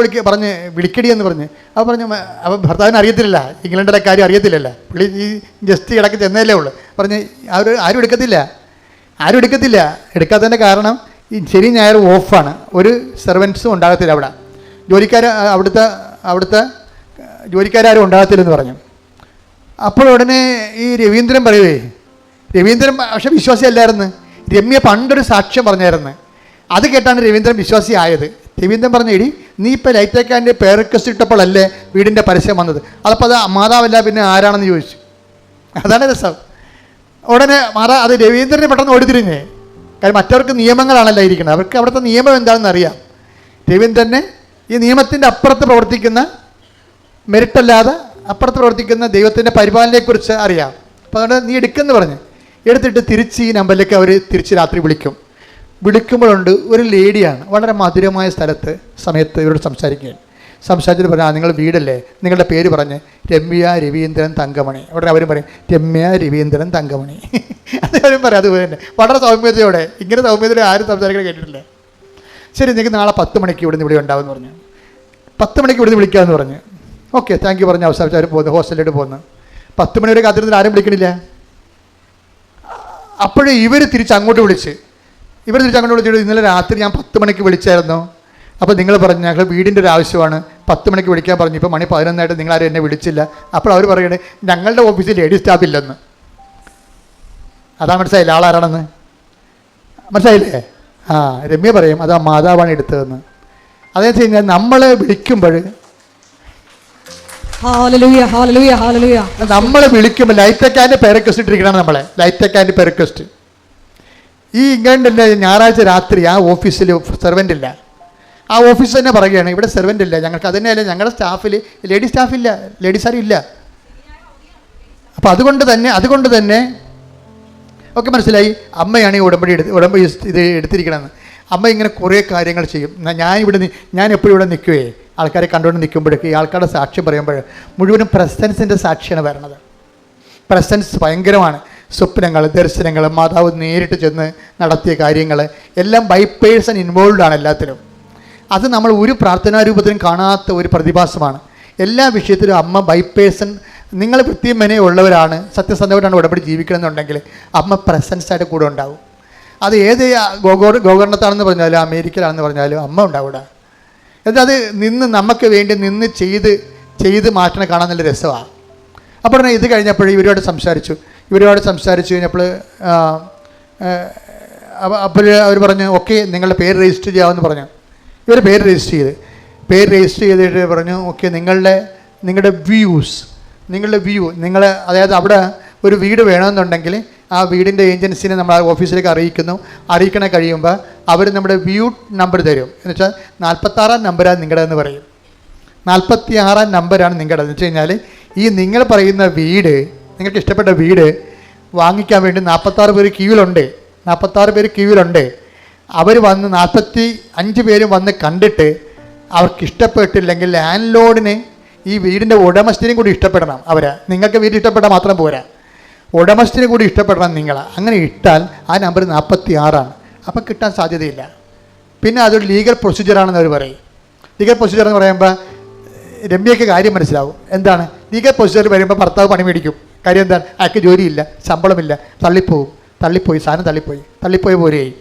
വിളിക്കടി എന്ന് പറഞ്ഞ് അപ്പോൾ ഭർത്താവിന് അറിയത്തില്ല, ഇംഗ്ലണ്ടിലെ കാര്യം അറിയത്തില്ലല്ലോ. പുള്ളി ഈ ജസ്റ്റ് ഇടയ്ക്ക് ചെന്നതല്ലേ ഉള്ളൂ. പറഞ്ഞ് ആരും എടുക്കത്തില്ല. എടുക്കാത്തതിൻ്റെ കാരണം ഈ ശനി ഞായർ ഓഫാണ്. ഒരു സെർവൻസും ഉണ്ടാകത്തില്ല അവിടെ. അവിടുത്തെ ജോലിക്കാരും ഉണ്ടാകത്തില്ലെന്ന് പറഞ്ഞു. അപ്പോൾ ഉടനെ ഈ രവീന്ദ്രൻ രവീന്ദ്രൻ പക്ഷെ വിശ്വാസിയല്ലായിരുന്നു. രമ്യ പണ്ടൊരു സാക്ഷ്യം പറഞ്ഞായിരുന്നു. അത് കേട്ടാണ് രവീന്ദ്രൻ വിശ്വാസിയായത്. രവീന്ദ്രൻ പറഞ്ഞു, എടി നീ ഇപ്പോൾ ലൈറ്റേക്കാൻ്റെ പേരക്കസ്റ്റ് ഇട്ടപ്പോഴല്ലേ വീടിൻ്റെ പരസ്യം വന്നത്? അതപ്പോൾ അത് മാതാവല്ല പിന്നെ ആരാണെന്ന് ചോദിച്ചു. അതാണ് രസം. ഉടനെ അത് രവീന്ദ്രനെ പെട്ടെന്ന് ഓടിത്തിരിഞ്ഞേ. കാര്യം മറ്റവർക്ക് നിയമങ്ങളാണല്ലോ ഇരിക്കുന്നത്. അവർക്ക് അവിടുത്തെ നിയമം എന്താണെന്ന് അറിയാം. രവീന്ദ്രനെ ഈ നിയമത്തിൻ്റെ അപ്പുറത്ത് പ്രവർത്തിക്കുന്ന, മെരിട്ടല്ലാതെ അപ്പുറത്ത് പ്രവർത്തിക്കുന്ന ദൈവത്തിൻ്റെ പരിപാലനയെക്കുറിച്ച് അറിയാം. അപ്പോൾ അതുകൊണ്ട് നീ എടുക്കുമെന്ന് പറഞ്ഞ് എടുത്തിട്ട് തിരിച്ച് ഈ നമ്പറിലേക്ക് അവർ തിരിച്ച് രാത്രി വിളിക്കും. വിളിക്കുമ്പോഴുണ്ട് ഒരു ലേഡിയാണ് വളരെ മധുരമായ സമയത്ത് ഇവരോട് സംസാരിച്ചിട്ട് പറഞ്ഞാൽ നിങ്ങൾ വീടല്ലേ, നിങ്ങളുടെ പേര് പറഞ്ഞ് രമ്യ രവീന്ദ്രൻ തങ്കമണി. ഉടനെ അവരും പറയും രമ്യ രവീന്ദ്രൻ തങ്കമണി. അതവരും പറയും അതുപോലെ തന്നെ വളരെ സൗമ്യതയോടെ. ഇങ്ങനെ സൗമ്യതയോടെ ആരും സംസാരിക്കാൻ കേട്ടിട്ടില്ല. ശരി, നിങ്ങൾക്ക് നാളെ 10 മണിക്ക് ഇവിടുന്ന് ഇവിടെ ഉണ്ടാവുമെന്ന് പറഞ്ഞു. 10 മണിക്ക് ഇവിടുന്ന് വിളിക്കാമെന്ന് പറഞ്ഞു. ഓക്കെ താങ്ക് യു പറഞ്ഞ് അവസാനിച്ച് അവർ പോകുന്നു, ഹോസ്റ്റലിലോട്ട് പോകുന്നു. 10 മണി വരെ കാത്തിരുന്നിട്ട് ആരും വിളിക്കണില്ല. അപ്പോഴേ ഇവർ തിരിച്ചങ്ങോട്ട് വിളിച്ചിട്ട് ഇന്നലെ രാത്രി ഞാൻ 10 മണിക്ക് വിളിച്ചായിരുന്നു, അപ്പോൾ നിങ്ങൾ പറഞ്ഞു ഞങ്ങൾ വീടിൻ്റെ ഒരു ആവശ്യമാണ് 10 മണിക്ക് വിളിക്കാൻ പറഞ്ഞു, ഇപ്പോൾ മണി 11 നിങ്ങളാരും എന്നെ വിളിച്ചില്ല. അപ്പോൾ അവർ പറയണേ ഞങ്ങളുടെ ഓഫീസിൽ ലേഡി സ്റ്റാഫ് ഇല്ലെന്ന്. അതാ മനസ്സിലായില്ല ആളാരാണെന്ന്? മനസ്സിലായില്ലേ? ആ, രമ്യ പറയും അതാ മാതാവാണ് എടുത്തതെന്ന്. അതെന്ന് വെച്ച് കഴിഞ്ഞാൽ നമ്മളെ വിളിക്കുമ്പോൾ നമ്മളെ വിളിക്കുമ്പോൾ ലൈറ്റക്കാൻ്റെ പെരക്വസ്റ്റ് ഇട്ടിരിക്കണം. നമ്മളെ ലൈറ്റക്കാൻ്റെ പെരക്വസ്റ്റ് ഈ ഇംഗ്ലണ്ടിൻ്റെ ഞായറാഴ്ച രാത്രി ആ ഓഫീസിൽ സെർവൻ്റ് ഇല്ല. ആ ഓഫീസ് തന്നെ പറയുകയാണ് ഇവിടെ സെർവൻ്റ് ഇല്ല, ഞങ്ങൾക്ക് അത് തന്നെയല്ല ഞങ്ങളുടെ സ്റ്റാഫിൽ ലേഡി സ്റ്റാഫില്ല, ലേഡീസ് ആരും ഇല്ല. അപ്പോൾ അതുകൊണ്ട് തന്നെ ഒക്കെ മനസ്സിലായി അമ്മയാണ് ഈ ഉടമ്പടി ഇത് എടുത്തിരിക്കണമെന്ന്. അമ്മ ഇങ്ങനെ കുറേ കാര്യങ്ങൾ ചെയ്യും. ഞാൻ എപ്പോഴും ഇവിടെ നിൽക്കുകയെ ആൾക്കാരെ കണ്ടുകൊണ്ട് നിൽക്കുമ്പോഴേക്ക് ഈ ആൾക്കാരുടെ സാക്ഷ്യം പറയുമ്പോൾ മുഴുവനും പ്രസൻസിൻ്റെ സാക്ഷിയാണ് വരണത്. പ്രസൻസ് ഭയങ്കരമാണ്. സ്വപ്നങ്ങൾ, ദർശനങ്ങൾ, മാതാവ് നേരിട്ട് ചെന്ന് നടത്തിയ കാര്യങ്ങൾ എല്ലാം ബൈ പേഴ്സൺ ഇൻവോൾവ് ആണ് എല്ലാത്തിലും. അത് നമ്മൾ ഒരു പ്രാർത്ഥനാരൂപത്തിലും കാണാത്ത ഒരു പ്രതിഭാസമാണ്. എല്ലാ വിഷയത്തിലും അമ്മ ബൈ പേഴ്സൺ. നിങ്ങൾ വൃത്തിയും ഉള്ളവരാണ്, സത്യസന്ധമായിട്ടാണ് ഉടമ്പടി ജീവിക്കണമെന്നുണ്ടെങ്കിൽ അമ്മ പ്രസൻസായിട്ട് കൂടെ ഉണ്ടാവും. അത് ഏത് ഗോകർണത്താണെന്ന് പറഞ്ഞാലും അമേരിക്കയിലാണെന്ന് പറഞ്ഞാലും അമ്മ ഉണ്ടാവില്ല. എന്നിട്ട് അത് നമുക്ക് വേണ്ടി നിന്ന് ചെയ്ത് മാറ്റണം കാണാൻ നല്ല രസമാണ്. അപ്പോൾ തന്നെ ഇത് കഴിഞ്ഞപ്പോൾ ഇവരോട് സംസാരിച്ചു കഴിഞ്ഞപ്പോൾ അപ്പോൾ അവർ പറഞ്ഞു ഓക്കെ നിങ്ങളുടെ പേര് രജിസ്റ്റർ ചെയ്യാമെന്ന് പറഞ്ഞു. ഇവർ പേര് രജിസ്റ്റർ ചെയ്തിട്ട് പറഞ്ഞു ഓക്കെ നിങ്ങളുടെ വ്യൂ അതായത് അവിടെ ഒരു വീട് വേണമെന്നുണ്ടെങ്കിൽ ആ വീടിൻ്റെ ഏജൻസിനെ നമ്മൾ ആ ഓഫീസിലേക്ക് അറിയിക്കണ കഴിയുമ്പോൾ അവർ നമ്മുടെ വ്യൂ നമ്പർ തരും. എന്ന് വെച്ചാൽ 46-ാം നമ്പറാണ് നിങ്ങളുടെതെന്ന് പറയും. 46-ാം നമ്പറാണ് നിങ്ങളുടെ എന്ന് വെച്ച് കഴിഞ്ഞാൽ ഈ നിങ്ങൾ പറയുന്ന വീട്, നിങ്ങൾക്ക് ഇഷ്ടപ്പെട്ട വീട് വാങ്ങിക്കാൻ വേണ്ടി 46 പേര് ക്യൂവിലുണ്ട്. അവർ വന്ന് 45 പേരും വന്ന് കണ്ടിട്ട് അവർക്ക് ഇഷ്ടപ്പെട്ടില്ലെങ്കിൽ ലാൻഡ് ലോഡിന് ഈ വീടിൻ്റെ ഉടമസ്ഥനും കൂടി ഇഷ്ടപ്പെടണം. നിങ്ങൾക്ക് വീട് ഇഷ്ടപ്പെട്ടാൽ മാത്രം പോരാ, ഉടമസ്ഥനും കൂടി ഇഷ്ടപ്പെടണം നിങ്ങൾ. അങ്ങനെ ഇട്ടാൽ ആ നമ്പർ 46-ആണ്. അപ്പോൾ കിട്ടാൻ സാധ്യതയില്ല. പിന്നെ അതൊരു ലീഗൽ പ്രൊസീജിയറാണെന്ന് അവർ പറയും. ലീഗൽ പ്രൊസീജിയർ എന്ന് പറയുമ്പോൾ രമ്യയ്ക്ക് കാര്യം മനസ്സിലാവും. എന്താണ് ലീഗൽ പ്രൊസീജിയർ വരുമ്പോൾ ഭർത്താവ് പണി മേടിക്കും. കാര്യം എന്താണ്? അയാൾക്ക് ജോലിയില്ല, ശമ്പളമില്ല, സാധനം തള്ളിപ്പോയി പോരെയായി.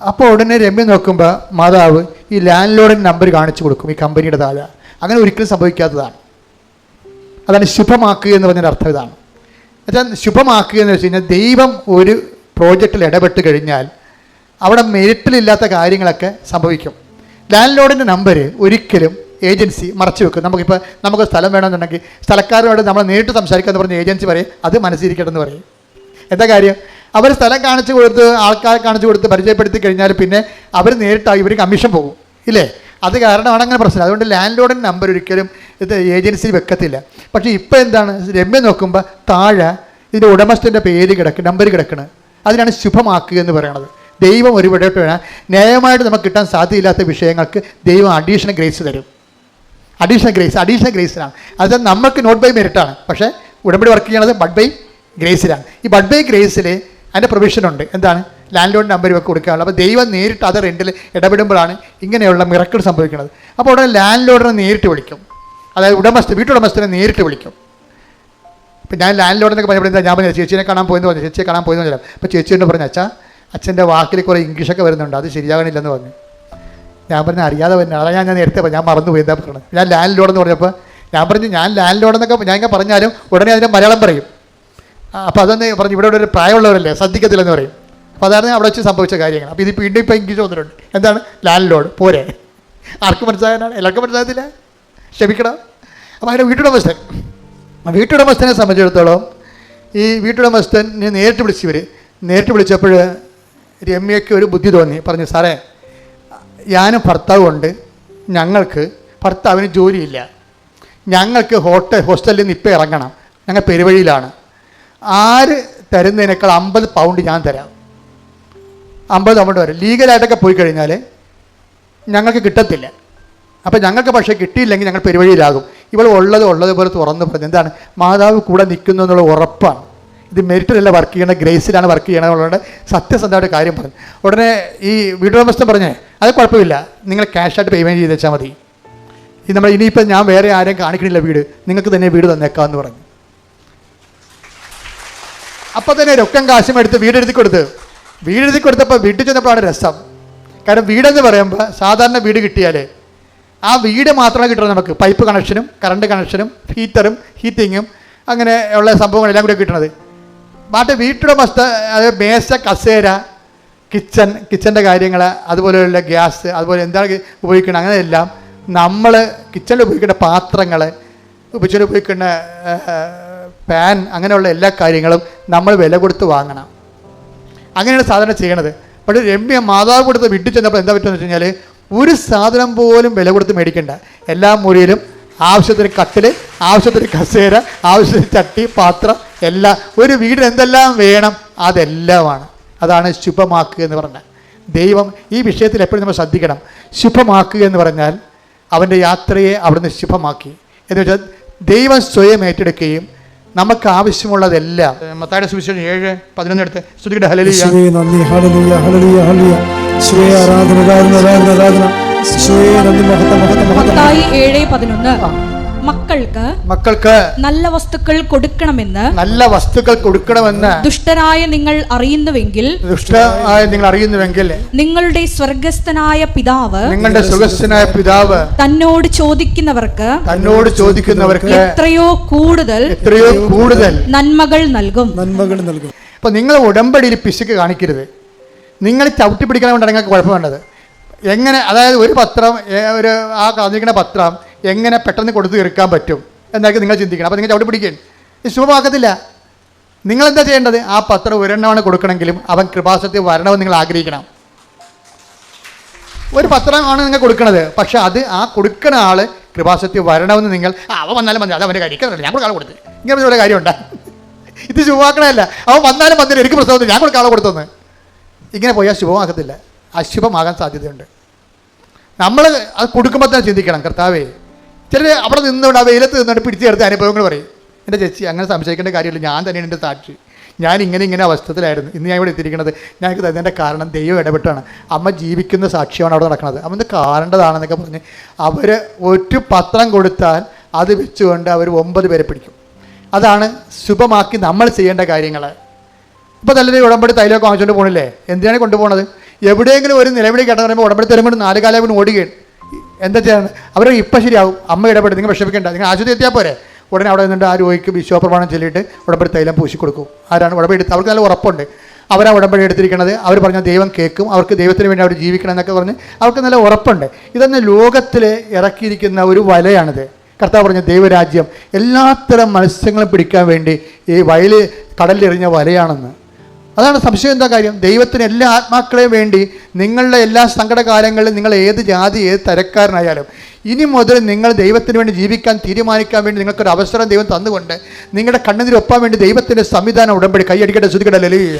അപ്പോൾ ഉടനെ രമ്യ നോക്കുമ്പോൾ മാതാവ് ഈ ലാൻഡ് ലോഡിൻ്റെ നമ്പർ കാണിച്ചു കൊടുക്കും ഈ കമ്പനിയുടെ താഴെ. അങ്ങനെ ഒരിക്കലും സംഭവിക്കാത്തതാണ്. അതാണ് ശുഭമാക്കുക എന്ന് പറഞ്ഞൊരു അർത്ഥം. ഇതാണ് എന്നുവെച്ചാൽ ശുഭമാക്കുക എന്ന് വെച്ച് കഴിഞ്ഞാൽ ദൈവം ഒരു പ്രോജക്റ്റിൽ ഇടപെട്ട് കഴിഞ്ഞാൽ അവിടെ മെരിറ്റിലില്ലാത്ത കാര്യങ്ങളൊക്കെ സംഭവിക്കും. ലാൻഡ് ലോഡിൻ്റെ നമ്പർ ഒരിക്കലും ഏജൻസി മറച്ചു വെക്കും. നമുക്ക് സ്ഥലം വേണമെന്നുണ്ടെങ്കിൽ സ്ഥലക്കാരോട് നമ്മൾ നേരിട്ട് സംസാരിക്കാമെന്ന് പറഞ്ഞ് ഏജൻസി പറയും അത് മനസ്സിരിക്കട്ടെന്ന് പറയും. എന്താ കാര്യം? അവർ സ്ഥലം കാണിച്ചു കൊടുത്ത് ആൾക്കാരെ കാണിച്ചു കൊടുത്ത് പരിചയപ്പെടുത്തി കഴിഞ്ഞാൽ പിന്നെ അവർ നേരിട്ടായി ഇവർ കമ്മീഷൻ പോകും ഇല്ലേ? അത് കാരണമാണ് അങ്ങനെ പ്രശ്നം. അതുകൊണ്ട് ലാൻഡ് ലോഡിൻ്റെ നമ്പർ ഒരിക്കലും ഇത് ഏജൻസി വെക്കത്തില്ല. പക്ഷേ ഇപ്പോൾ എന്താണ് രമ്യ നോക്കുമ്പോൾ താഴെ ഇതിൻ്റെ ഉടമസ്ഥൻ്റെ നമ്പർ കിടക്കണം. അതിനാണ് ശുഭമാക്കുക എന്ന് പറയുന്നത്. ദൈവം ഒരു ഇടപെട്ട് വേണം. ന്യായമായിട്ട് നമുക്ക് കിട്ടാൻ സാധ്യതയില്ലാത്ത വിഷയങ്ങൾക്ക് ദൈവം അഡീഷണൽ ഗ്രേസ് തരും. അഡീഷണൽ ഗ്രേസിലാണ്. അത് നമുക്ക് നോട്ട് ബൈ മെറിറ്റാണ്. പക്ഷേ ഉടമ്പടി വർക്ക് ചെയ്യണത് ബഡ് ബൈ ഗ്രേസിലാണ്. ഈ ബഡ് ബൈ ഗ്രേസിൽ അതിൻ്റെ പ്രൊവിഷനുണ്ട്. എന്താണ്? ലാൻഡ് ലോഡ് നമ്പർ ഒക്കെ കൊടുക്കാനുള്ളത്. അപ്പോൾ ദൈവം നേരിട്ട് അത് റെൻറ്റിൽ ഇടപെടുമ്പോഴാണ് ഇങ്ങനെയുള്ള മിറക്കിൾ സംഭവിക്കുന്നത്. അപ്പോൾ ഉടനെ ലാൻഡ് ലോഡിനെ നേരിട്ട് വിളിക്കും. അതായത് വീട്ടുടമസ്ഥനെ നേരിട്ട് വിളിക്കും. ഇപ്പം ഞാൻ ലാൻഡ് ലോഡിനൊക്കെ പറഞ്ഞപ്പോൾ ഞാൻ പറഞ്ഞു ചേച്ചിയെ കാണാൻ പോയെന്ന് പറഞ്ഞു. അപ്പോൾ ചേച്ചിയോട് പറഞ്ഞു അച്ഛൻ്റെ വാക്കിൽ കുറേ ഇംഗ്ലീഷൊക്കെ വരുന്നുണ്ട്, അത് ശരിയാകണില്ലെന്ന് പറഞ്ഞു. ഞാൻ പറഞ്ഞു അറിയാതെ തന്നെ അതാണ് ഞാൻ നേരത്തെ ഞാൻ മറന്നുപോയി. എന്താ പറഞ്ഞത്? ഞാൻ ലാൻഡ് ലോഡെന്ന് പറഞ്ഞപ്പോൾ ഞാൻ ലാൻഡ് ലോഡെന്നൊക്കെ ഞാൻ ഇങ്ങനെ പറഞ്ഞാലും ഉടനെ അതിൻ്റെ മലയാളം പറയും. അപ്പോൾ അതൊന്ന് പറഞ്ഞു ഇവിടെ ഒരു പ്രായമുള്ളവരല്ലേ ശ്രദ്ധിക്കത്തില്ലെന്ന് പറയും. അപ്പോൾ അതാണ് അവിടെ വെച്ച് സംഭവിച്ച കാര്യങ്ങൾ. അപ്പോൾ ഇത് വീണ്ടും ഇപ്പോൾ ഇംഗ്ലീഷ് വന്നിട്ടുണ്ട്. എന്താണ്? ലാൻഡ് ലോഡ് പോരെ. ആർക്കും മനസ്സിലാകാനാണ്? എല്ലാവർക്കും മനസ്സിലാകത്തില്ല, ക്ഷമിക്കണം. അപ്പോൾ അതിൻ്റെ വീട്ടുടമസ്ഥനെ സംബന്ധിച്ചിടത്തോളം ഈ വീട്ടുടമസ്ഥനെ നേരിട്ട് വിളിച്ചപ്പോൾ രമ്യയ്ക്ക് ഒരു ബുദ്ധി തോന്നി. പറഞ്ഞു സാറേ ഞാനും ഭർത്താവുണ്ട്, ഭർത്താവിന് ജോലിയില്ല, ഞങ്ങൾക്ക് ഹോസ്റ്റലിൽ നിന്ന് ഇപ്പം ഇറങ്ങണം, ഞങ്ങൾ പെരുവഴിയിലാണ്, ആര് തരുന്നതിനേക്കാൾ 50 പൗണ്ട് ഞാൻ തരാം. 50 അമൗണ്ട് വരെ ലീഗലായിട്ടൊക്കെ പോയി കഴിഞ്ഞാൽ ഞങ്ങൾക്ക് കിട്ടത്തില്ല. അപ്പം ഞങ്ങൾക്ക് പക്ഷേ കിട്ടിയില്ലെങ്കിൽ ഞങ്ങൾ പെരുവഴിയിലാകും. ഇവൾ ഉള്ളതുപോലെ തുറന്ന് പറഞ്ഞു. എന്താണ്? മാതാവ് കൂടെ നിൽക്കുന്നു എന്നുള്ള ഉറപ്പാണ്. ഇത് മെറിറ്റിലല്ല വർക്ക് ചെയ്യണത്, ഗ്രേസിലാണ് വർക്ക് ചെയ്യണത് എന്നുള്ളത് സത്യസന്ധമായിട്ട് കാര്യം പറഞ്ഞു. ഉടനെ ഈ വീട്ടുടമസ്ഥൻ പറഞ്ഞേ അത് കുഴപ്പമില്ല, നിങ്ങൾ ക്യാഷായിട്ട് പേയ്മെൻറ്റ് ചെയ്ത് വെച്ചാൽ മതി. ഇനിയിപ്പോൾ ഞാൻ വേറെ ആരെയും കാണിക്കണില്ല വീട്, നിങ്ങൾക്ക് തന്നെ വീട് തന്നേക്കാമെന്ന് പറഞ്ഞു. അപ്പം തന്നെ രൊക്കം കാശും എടുത്ത് വീടെഴുതി കൊടുത്തപ്പോൾ വീട്ടിൽ ചെന്നപ്പോഴാണ് രസം. കാരണം വീടെന്ന് പറയുമ്പോൾ സാധാരണ വീട് കിട്ടിയാൽ ആ വീട് മാത്രമേ കിട്ടുള്ളൂ നമുക്ക്. പൈപ്പ് കണക്ഷനും കറണ്ട് കണക്ഷനും ഹീറ്ററും ഹീറ്റിങ്ങും അങ്ങനെ ഉള്ള സംഭവങ്ങളെല്ലാം കൂടെ കിട്ടുന്നത്. ബാക്കി വീട്ടുടമസ്ഥ അത് മേശ, കസേര, കിച്ചൻ്റെ കാര്യങ്ങൾ, അതുപോലെയുള്ള ഗ്യാസ്, അതുപോലെ എന്താണ് ഉപയോഗിക്കുന്നത് അങ്ങനെയെല്ലാം നമ്മൾ കിച്ചണിൽ ഉപയോഗിക്കേണ്ട പാത്രങ്ങൾ, കിച്ചണിൽ ഉപയോഗിക്കുന്ന പാൻ, അങ്ങനെയുള്ള എല്ലാ കാര്യങ്ങളും നമ്മൾ വില കൊടുത്ത് വാങ്ങണം. അങ്ങനെയാണ് സാധാരണ ചെയ്യണത്. പക്ഷേ രമ്യ മാതാവ് കൊടുത്ത് വീട്ടിൽ ചെന്നപ്പോൾ എന്താ പറ്റുമെന്ന് വെച്ച് കഴിഞ്ഞാൽ ഒരു സാധനം പോലും വില കൊടുത്ത് മേടിക്കേണ്ട. എല്ലാ മുറിയിലും ആവശ്യത്തിന് കട്ടിൽ, ആവശ്യത്തിന് കസേര, ആവശ്യത്തിന് ചട്ടി, പാത്രം എല്ലാം. ഒരു വീടിന് എന്തെല്ലാം വേണം അതെല്ലാമാണ്. അതാണ് ശുഭമാക്കുക എന്ന് പറഞ്ഞാൽ. ദൈവം ഈ വിഷയത്തിൽ എപ്പോഴും നമ്മൾ ശ്രദ്ധിക്കണം. ശുഭമാക്കുക എന്ന് പറഞ്ഞാൽ അവൻ്റെ യാത്രയെ അവിടുന്ന് ശുഭമാക്കി എന്ന് വെച്ചാൽ ദൈവം സ്വയം ഏറ്റെടുക്കുകയും നമുക്ക് ആവശ്യമുള്ളതെല്ലാം. മത്തായിയുടെ സുവിശേഷം 7:11 എടുത്ത് സ്തുതിക്കട്ടെ. ഹല്ലേലൂയ, നന്ദി, ഹല്ലേലൂയ, ഹല്ലേലൂയ, ഹല്ലേലൂയ. യേശുവേ ആരാധന, ആരാധന, ആരാധന, ആരാധന. യേശുവേ നന്ദി, മഹത്വം, മഹത്വം, മഹത്വം. മത്തായി 7:11 മക്കൾക്ക് നല്ല വസ്തുക്കൾ കൊടുക്കണമെന്ന് ദുഷ്ടരായ നിങ്ങൾ അറിയുന്നുവെങ്കിൽ നിങ്ങളുടെ സ്വർഗസ്ഥനായ പിതാവ് തന്നോട് ചോദിക്കുന്നവർക്ക് എത്രയോ കൂടുതൽ നന്മകൾ നൽകും. അപ്പൊ നിങ്ങൾ ഉടമ്പടിയിൽ പിശുക്ക് കാണിക്കരുത്. നിങ്ങൾ ചവിട്ടി പിടിക്കണമെന്നാണ് നിങ്ങൾക്ക് കുഴപ്പം വേണ്ടത്. എങ്ങനെ, അതായത് ഒരു പത്രം, ഒരു ആ കാണിക്കുന്ന പത്രം എങ്ങനെ പെട്ടെന്ന് കൊടുത്തു തീർക്കാൻ പറ്റും എന്നൊക്കെ നിങ്ങൾ ചിന്തിക്കണം. അപ്പോൾ നിങ്ങൾ ചവിട്ടി പിടിക്കാൻ ശുഭമാക്കത്തില്ല. നിങ്ങളെന്താ ചെയ്യേണ്ടത്? ആ പത്രം ഒരെണ്ണമാണ് കൊടുക്കണമെങ്കിലും അവൻ കൃപാസനത്തിൽ വരണമെന്ന് നിങ്ങൾ ആഗ്രഹിക്കണം. ഒരു പത്രമാണ് നിങ്ങൾ കൊടുക്കണത്, പക്ഷെ അത് ആ കൊടുക്കുന്ന ആൾ കൃപാസനത്തിൽ വരണമെന്ന് നിങ്ങൾ അവൻ വന്നാലും മതി, അത് അവൻ്റെ കാര്യം ഞാൻ കൊടുക്കാൻ കൊടുത്ത് ഇങ്ങനെ വല്ല കാര്യമുണ്ടോ? ഇത് ശുഭമാക്കണമല്ല. അവൻ വന്നാലും വന്നില്ല, എനിക്ക് പ്രശ്നമൊന്നും, ഞാൻ കൊടുക്കാൻ കൊടുത്തെന്ന് ഇങ്ങനെ പോയാൽ ശുഭമാക്കത്തില്ല, അശുഭമാകാൻ സാധ്യതയുണ്ട്. നമ്മൾ അത് കൊടുക്കുമ്പോൾ തന്നെ ചിന്തിക്കണം, കർത്താവേ. ചിലർ അവിടെ നിന്നുകൊണ്ട് ആ വെയിലത്ത് നിന്നുകൊണ്ട് പിടിച്ചു ചേർത്ത് അനുഭവങ്ങൾ പറയും. എൻ്റെ ചേച്ചി അങ്ങനെ സംശയിക്കേണ്ട കാര്യമില്ല, ഞാൻ തന്നെയാണ് എൻ്റെ സാക്ഷി. ഞാൻ ഇങ്ങനെ അവസ്ഥത്തിലായിരുന്നു. ഇന്ന് ഞാൻ ഇവിടെ എത്തിയിരിക്കുന്നത് ഞങ്ങൾക്ക് തന്നതിൻ്റെ കാരണം ദൈവം ഇടപെട്ടാണ്. അമ്മ ജീവിക്കുന്ന സാക്ഷിയാണ് അവിടെ നടക്കുന്നത്. അമ്മ ഇത് കാണേണ്ടതാണെന്നൊക്കെ പറഞ്ഞ് അവർ ഒരു പത്രം കൊടുത്താൽ അത് വെച്ചുകൊണ്ട് അവർ 9 പേരെ പിടിക്കും. അതാണ് ശുഭമാക്കി നമ്മൾ ചെയ്യേണ്ട കാര്യങ്ങൾ. ഇപ്പോൾ നല്ലൊരു ഉടമ്പടി തൈലമൊക്കെ വാങ്ങിച്ചുകൊണ്ട് പോകണില്ലേ? എന്തിനാണ് കൊണ്ടുപോകണത്? എവിടെയെങ്കിലും ഒരു നിലവിളി കേട്ടെന്ന് പറയുമ്പോൾ ഉടമ്പടി തരുമ്പോൾ 4 കാലം ഓടുകയാണ്. എന്താ ചെയ്യണം? അവർ ഇപ്പം ശരിയാവും, അമ്മ ഇടപെട്ട്, നിങ്ങൾ വിഷമിക്കേണ്ട, നിങ്ങൾ ആശുപത്രി എത്തിയാൽ പോരെ. ഉടനെ അവിടെ നിന്നിട്ട് ആ രോഗിക്ക് വിശ്വാസപ്രമാണം ചൊല്ലിയിട്ട് ഉടമ്പടി തൈലം പൂശി കൊടുക്കും. ആരാണ് ഉടമ്പടി എടുത്ത്? അവർക്ക് നല്ല ഉറപ്പുണ്ട് അവരാ ഉടമ്പടി എടുത്തിരിക്കുന്നത്. അവർ പറഞ്ഞാൽ ദൈവം കേൾക്കും, അവർക്ക് ദൈവത്തിന് വേണ്ടി അവർ ജീവിക്കണം എന്നൊക്കെ പറഞ്ഞ് അവർക്ക് നല്ല ഉറപ്പുണ്ട്. ഇതൊന്ന് ലോകത്തിൽ ഇറക്കിയിരിക്കുന്ന ഒരു വലയാണിത്. കർത്താവ് പറഞ്ഞ ദൈവരാജ്യം എല്ലാത്തരം മത്സ്യങ്ങളും പിടിക്കാൻ വേണ്ടി ഈ കടലിലെറിഞ്ഞ വലയാണെന്ന്. അതാണ് സംശയം. എന്താ കാര്യം? ദൈവത്തിന് എല്ലാ ആത്മാക്കളെയും വേണ്ടി നിങ്ങളുടെ എല്ലാ സങ്കടകാലങ്ങളിലും നിങ്ങൾ ഏത് ജാതി, ഏത് തരക്കാരനായാലും ഇനി മുതൽ നിങ്ങൾ ദൈവത്തിന് വേണ്ടി ജീവിക്കാൻ തീരുമാനിക്കാൻ വേണ്ടി നിങ്ങൾക്കൊരു അവസരം ദൈവം തന്നുകൊണ്ട് നിങ്ങളുടെ കണ്ണുനീരൊപ്പാൻ വേണ്ടി ദൈവത്തിൻ്റെ സംവിധാനം ഉടമ്പടി കൈയടിക്കട്ടെ. ശ്രുതിക്കട്ടെ. ഹല്ലേലൂയ.